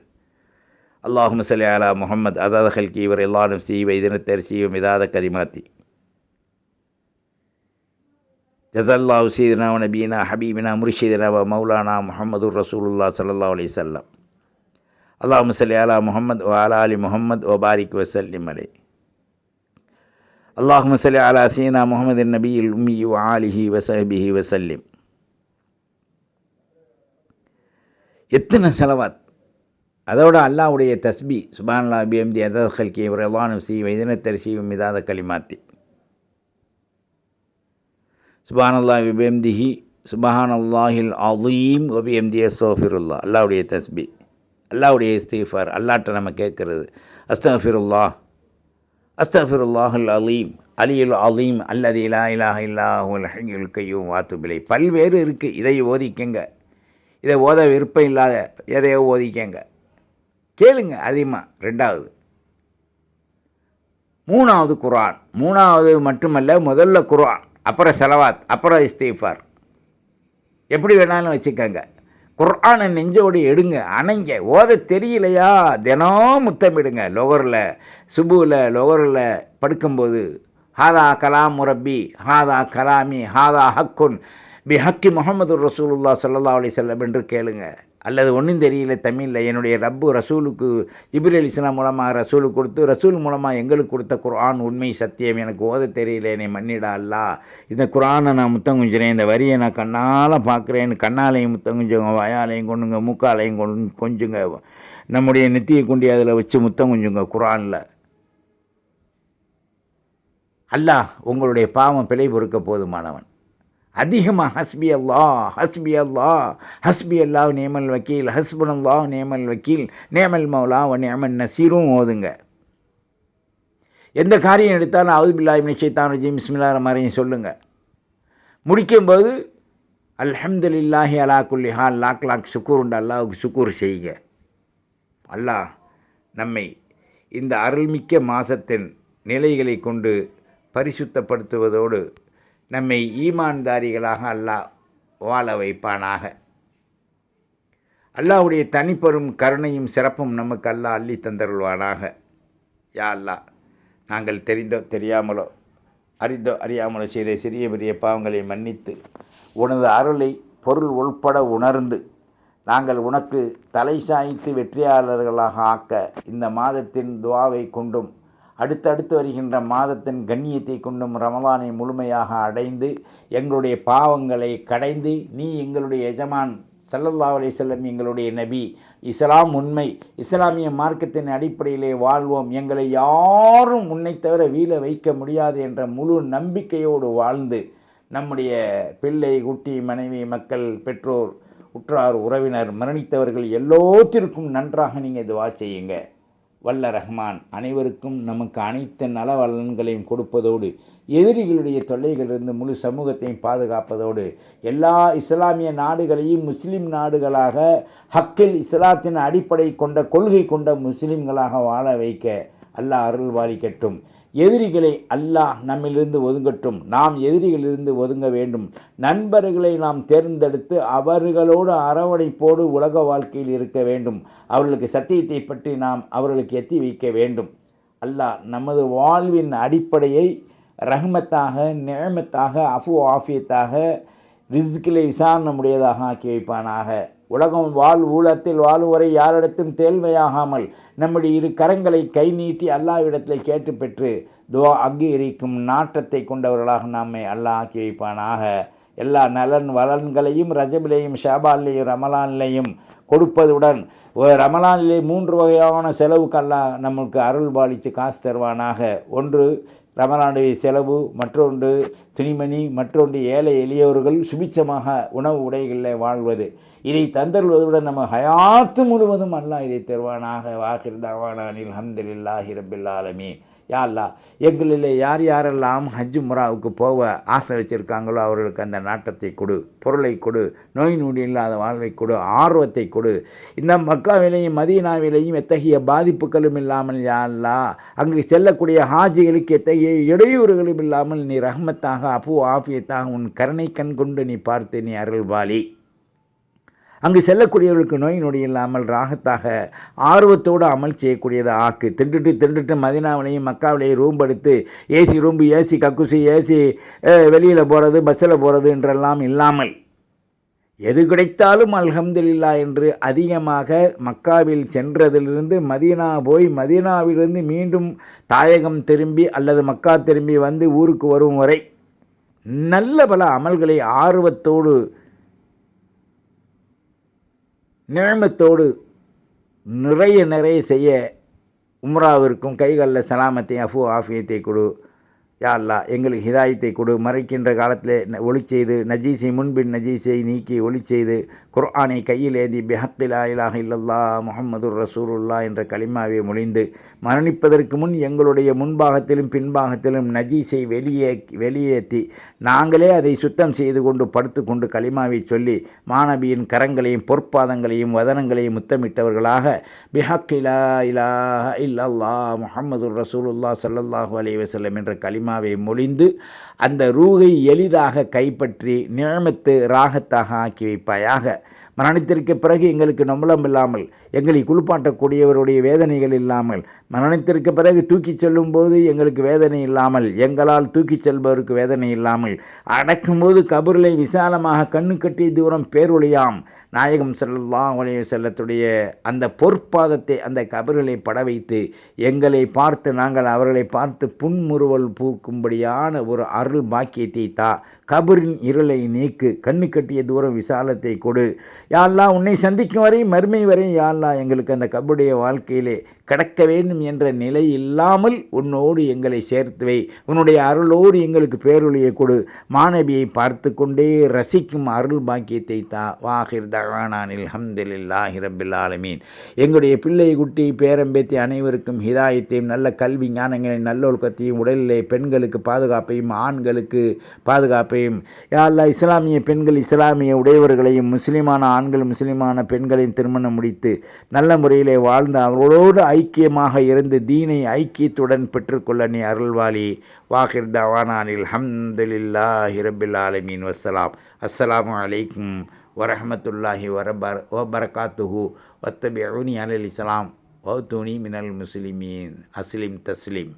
அல்லாஹும்ம ஸல்லி அலா முஹம்மத் அதாத ஹல்கி வர் எல்லா நஃப்ஸி வைதின தர்சி மிதாத கலிமாத்தி ஜஸல்லாஹு சீதனா வ நபியினா ஹபீபினா முர்ஷிதினா வ மௌலானா முஹம்மதுர் ரசூலுல்லாஹி ஸல்லல்லாஹு அலைஹி வஸல்லம். அல்லாஹும்ம ஸல்லி அலா முஹம்மத் வ அலா ஆலி முஹம்மத் வ பாரிக் வ ஸல்லிம் அலைஹி. அல்லாஹும்ம ஸல்லி அலா சீனா முஹம்மதின் நபியில் உம்மி வ ஆலிஹி வ ஸஹ்பிஹி வ ஸல்லிம். எத்தனை செலவாத்! அதோட அல்லாஹ்வுடைய தஸ்பீ சுப்ஹானல்லாஹ் பிஹம்தி அதத ஹல்கி வ ரிதா நஃப்ஸி வ இத்ன தர்சி வ மிதாத கலிமாத்தி சுப்ஹானல்லாஹ் பிஹம்திஹி சுப்ஹானல்லாஹில் அஸீம் வ பிஹம்திஹி அஸ்தக்ஃபிருல்லாஹ். அல்லாஹ்வுடைய தஸ்பீ, அல்லாஹ்வுடைய இஸ்திஃபார், அல்லாஹ்ட்ட நம்ம கேட்குறது அஸ்தக்ஃபிருல்லாஹ் அஸ்தக்ஃபிருல்லாஹுல் அலீம் அலியுல் அலீம் அல்லதி லா இலாஹ இல்லா ஹுவல் ஹய்யுல் கய்யூம் வ அத்தூபு இலைஹ். பல்வேறு இருக்குது. இதை ஓதிக்கங்க. இதை ஓத விருப்பம் இல்லாத எதையோ ஓதிக்கங்க, கேளுங்க அதிகமாக. ரெண்டாவது, மூணாவது குர்ஆன். மூணாவது மட்டுமல்ல, முதல்ல குர்ஆன், அப்புறம் செலவாத், அப்புறம் இஸ்திஃபார். எப்படி வேணாலும் வச்சுக்கோங்க. குர்ஆனை நெஞ்சோடு எடுங்க, அணைங்க. ஓத தெரியலையா தினம் முத்தமிடுங்க. லொகரில் சுபுவில் லொகரில் படுக்கும்போது ஹாதா கலாம் ரப்பி ஹாதா கலாமி ஹாதா ஹக்குன் பி ஹக்கி முஹம்மது ரசூலுல்லாஹ் ஸல்லல்லாஹு அலைஹி வஸல்லம் என்று கேளுங்க. அல்லது ஒன்றும் தெரியல தமிழில், என்னுடைய ரப்பு ரசூலுக்கு ஜிப்ரீல் அலைஹிஸ்ஸலாம் மூலமாக ரசூலுக்கு கொடுத்து, ரசூல் மூலமாக எங்களுக்கு கொடுத்த குர்ஆன் உண்மை சத்தியம், எனக்கு ஓத தெரியல, என்னை மன்னிடா அல்லாஹ். இந்த குர்ஆனை நான் முத்தம் குஞ்சுறேன், இந்த வரியை நான் கண்ணால் பார்க்குறேன்னு கண்ணாலையும் முத்தம் குஞ்சுங்க, வாயாலையும் கொண்டுங்க, மூக்காலையும் கொஞ்சுங்க, நம்முடைய நெத்தியை கொண்டு அதில் வச்சு முத்தம் குஞ்சுங்க குர்ஆனில். அல்லாஹ் உங்களுடைய பாவம் பிழை பொறுக்க போதுமானவன். அதிகமாக ஹஸ்பி அல்லாஹ் ஹஸ்பி அல்லாஹ் ஹஸ்பி அல்லாஹ் நேமல் வக்கீல் ஹஸ்புனல்லாஹ் நேமல் வக்கீல் நேமல் மௌலா வ நிஅமன் நசீரும் ஓதுங்க. எந்த காரியம் எடுத்தாலும் அவுது பில்லாஹி மினஷ் ஷைத்தானிர் ரஜீம் பிஸ்மில்லாஹிர் ரஹ்மானிர் ரஹீம் சொல்லுங்கள். முடிக்கும்போது அல்ஹம்துலில்லாஹி அலா குல்லி ஹால், லாக் லாக் சுக்கூர் உண்டு, அல்லாஹ்வுக்கு சுக்கூர் செய்யுங்க. அல்லாஹ் நம்மை இந்த அருள்மிக்க மாதத்தின் நிலைகளை கொண்டு பரிசுத்தப்படுத்துவதோடு நம்மை ஈமான்தாரிகளாக அல்லாஹ் வாழ வைப்பானாக. அல்லாஹ்வுடைய தனிப்பெரும் கருணையும் சிறப்பும் நமக்கு அல்லாஹ் அள்ளி தந்தருள்வானாக. யா அல்லாஹ், நாங்கள் தெரிந்தோ தெரியாமலோ அறிந்தோ அறியாமலோ செய்த சிறிய பெரிய பாவங்களை மன்னித்து, உனது அருளை பொருள் உள்பட உணர்ந்து நாங்கள் உனக்கு தலை சாய்த்து வெற்றியாளர்களாக ஆக்க இந்த மாதத்தின் துஆவை கொண்டும் அடுத்தடுத்து வருகின்ற மாதத்தின் கண்ணியத்தை கொண்டும் ரமலானை முழுமையாக அடைந்து எங்களுடைய பாவங்களை கடைந்து, நீ எங்களுடைய எஜமான் ஸல்லல்லாஹு அலைஹி வஸல்லம் எங்களுடைய நபி, இஸ்லாம் உண்மை, இஸ்லாமிய மார்க்கத்தின் அடிப்படையிலே வாழ்வோம், எங்களை யாரும் உன்னை தவிர வீழ வைக்க முடியாது என்ற முழு நம்பிக்கையோடு வாழ்ந்து நம்முடைய பிள்ளை குட்டி மனைவி மக்கள் பெற்றோர் உற்றார் உறவினர் மரணித்தவர்கள் எல்லோத்திற்கும் நன்றாக நீங்கள் துஆ செய்யுங்க. வல்ல ரஹ்மான் அனைவருக்கும் நமக்கு அனைத்து நல வளன்களையும் கொடுப்பதோடு எதிரிகளுடைய தொல்லைகளிலிருந்து முழு சமூகத்தையும் பாதுகாப்பதோடு எல்லா இஸ்லாமிய நாடுகளையும் முஸ்லீம் நாடுகளாக ஹக்கில் இஸ்லாத்தின் அடிப்படை கொண்ட கொள்கை கொண்ட முஸ்லீம்களாக வாழ வைக்க அல்லாஹ் அருள் பாலிக்கட்டும். எதிரிகளை அல்லாஹ் நம்மிலிருந்து ஒதுங்கட்டும். நாம் எதிரிகளிலிருந்து ஒதுங்க வேண்டும். நண்பர்களை நாம் தேர்ந்தெடுத்து அவர்களோடு அரவணைப்போடு உலக வாழ்க்கையில் இருக்க வேண்டும். அவர்களுக்கு சத்தியத்தை பற்றி நாம் அவர்களுக்கு எத்தி வைக்க வேண்டும். அல்லாஹ் நமது வாழ்வின் அடிப்படையை ரஹ்மத்தாக, நிஅமத்தாக, அஃபு ஆஃபியத்தாக, ரிஸ்கிலே விசாரணமுடையதாக ஆக்கி வைப்பானாக. உலகம் ஊழத்தில் வாழும் வரை யாரிடத்தும் தேழ்மையாகாமல் நம்முடைய இரு கரங்களை கை நீட்டி அல்லாஹ்விடத்தில் கேட்டு பெற்று துஆ அங்கீகரிக்கும் நாட்டத்தை கொண்டவர்களாக நம்மை அல்லாஹ் ஆக்கி வைப்பானாக. எல்லா நலன் வளன்களையும் ரஜபிலேயும் ஷாபான்லேயும் ரமலான்லேயும் கொடுப்பதுடன் ரமலானிலே 3 வகையான செலவுக்கு அல்லாஹ் நமக்கு அருள் பாலித்து காசு தருவானாக. ஒன்று, ரமலானுடைய செலவு, மற்றொன்று துணிமணி, மற்றொன்று ஏழை எளியவர்கள் சுபிச்சமாக உணவு உடைகளில் வாழ்வது, இதை தந்தருவதுடன் நம்ம ஹயாத்து முழுவதும் அல்லாஹ் இதை தருவானாக. வாகிர் தஅவானா அல்ஹம்துலில்லாஹி ரப்பில் ஆலமீன். யா அல்லாஹ், எங்களில் யார் யாரெல்லாம் ஹஜ் உம்ராவுக்கு போக ஆசை வச்சுருக்காங்களோ அவர்களுக்கு அந்த நாட்டத்தை கொடு, பொருளை கொடு, நோய் நொடி இல்லாத வாழ்வை கொடு, ஆர்வத்தை கொடு. இந்த மக்காவிலேயும் மதீனாவிலேயும் எத்தகைய பாதிப்புகளும் இல்லாமல் யா அல்லாஹ் அங்கு செல்லக்கூடிய ஹாஜிகளுக்கு எத்தகைய இடையூறுகளும் இல்லாமல் நீ ரஹ்மத்தாக ஆஃபியத்தாக உன் கருணை கண் கொண்டு நீ பார்த்து நீ அருள்வாளி. அங்கு செல்லக்கூடியவர்களுக்கு நோய் நொடி இல்லாமல் ராகத்தாக ஆர்வத்தோடு அமல் செய்யக்கூடியதை ஆக்கு. திண்டுட்டு மதீனாவிலையும் மக்காவிலையும் ரூம் படுத்து ஏசி ரூம்பு, ஏசி கக்குசி, ஏசி வெளியில் போகிறது, பஸ்ஸில் போகிறது என்றெல்லாம் இல்லாமல் எது கிடைத்தாலும் அல்ஹம்துலில்லாஹ் என்று அதிகமாக மக்காவில் சென்றதிலிருந்து மதீனா போய் மதீனாவிலிருந்து மீண்டும் தாயகம் திரும்பி அல்லது மக்கா திரும்பி வந்து ஊருக்கு வரும் வரை நல்ல பல அமல்களை ஆர்வத்தோடு நிழமத்தோடு நிறைய செய்ய உம்ராவிற்கும் கைகளில் சலாமத்தை ஆஃபியத்தை கொடு. யா அல்லாஹ், எங்களுக்கு ஹிதாயத்தை கொடு. மறைக்கின்ற காலத்தில் ஒளி செய்து நஜீஸை முன்பின் நஜீஸை நீக்கி ஒளி செய்து குர்ஆனை கையில் ஏந்தி பிஹக்கி லா இலாஹ இல்லல்லாஹ் முஹம்மதுர் ரசூலுல்லாஹ் என்ற கலிமாவை மொழிந்து மரணிப்பதற்கு முன் எங்களுடைய முன்பாகத்திலும் பின்பாகத்திலும் நஜீஸை வெளியேற்றி நாங்களே அதை சுத்தம் செய்து கொண்டு படுத்து கொண்டு கலிமாவை சொல்லி மாணவியின் கரங்களையும் பொற்பாதங்களையும் வதனங்களையும் முத்தமிட்டவர்களாக பிஹக்கி லா இலாஹ இல்லல்லாஹ் முஹம்மதுர் ரசூலுல்லாஹ் ஸல்லல்லாஹு அலைஹி வஸல்லம் என்ற கலிமாவை மொழிந்து அந்த ரூகை எளிதாக கைப்பற்றி நிழமத்து ராகத்தாக ஆக்கி வைப்பாயாக. மரணத்திற்கு பிறகு எங்களுக்கு நம்பலம் இல்லாமல், எங்களை குளிப்பாட்டக்கூடியவருடைய வேதனைகள் இல்லாமல், மரணத்திற்கு பிறகு தூக்கிச் செல்லும்போது எங்களுக்கு வேதனை இல்லாமல், எங்களால் தூக்கிச் செல்பவருக்கு வேதனை இல்லாமல், அடக்கும்போது கபரிலை விசாலமாக கண்ணு கட்டிய தூரம் பேரொழியாம் நாயகம் ஸல்லல்லாஹு அலைஹி வஸல்லத்துடைய அந்த பொற்பாதத்தை அந்த கபர்களை பட வைத்து எங்களை பார்த்து நாங்கள் அவர்களை பார்த்து புன்முறுவல் பூக்கும்படியான ஒரு அருள் பாக்கியத்தை தா. கபரின் இருளை நீக்கு, கண்ணு கட்டிய தூரம் விசாலத்தை கொடு. யா அல்லாஹ், உன்னை சந்திக்கும் வரை மறுமை வரை யா அல்லாஹ் எங்களுக்கு அந்த கபருடைய வாழ்க்கையிலே கடக்க வேண்டும் என்ற நிலை இல்லாமல் உன்னோடு எங்களை சேர்த்து வை. உன்னுடைய அருளோடு எங்களுக்கு பேரொழியை கொடு. மாணவியை பார்த்து கொண்டே ரசிக்கும் அருள் பாக்கியத்தை தா. வாகிர் தஅவானா அல்ஹம்துலில்லாஹி ரப்பில் ஆலமீன். எங்களுடைய பிள்ளை குட்டி பேரம்பேத்தி அனைவருக்கும் ஹிதாயத்தையும் நல்ல கல்வி ஞானங்களை நல்லொழுக்கத்தையும் உடலிலே பெண்களுக்கு பாதுகாப்பையும் ஆண்களுக்கு பாதுகாப்பையும் யா அல்லாஹ் இஸ்லாமிய பெண்கள் இஸ்லாமிய உடையவர்களையும் முஸ்லிமான ஆண்கள் முஸ்லிமான பெண்களையும் திருமணம் முடித்து நல்ல முறையிலே வாழ்ந்து அவர்களோடு ஐக்கியமாக இருந்து தீனை ஐக்கியத்துடன் பெற்றுக்கொள்ள நீ அருள்வாளி. வாகிர் தஅவானா அல்ஹம்துலில்லாஹி ரப்பில் ஆலமீன். வஸ்ஸலாம். அஸ்ஸலாமு அலைக்கும் வரஹ்மத்துல்லாஹி வபரகாத்துஹு. வத்தபிஊனி அலல் இஸ்லாம் வௌதூனி மினல் முஸ்லிமீன். அஸ்லிம் தஸ்லீம்.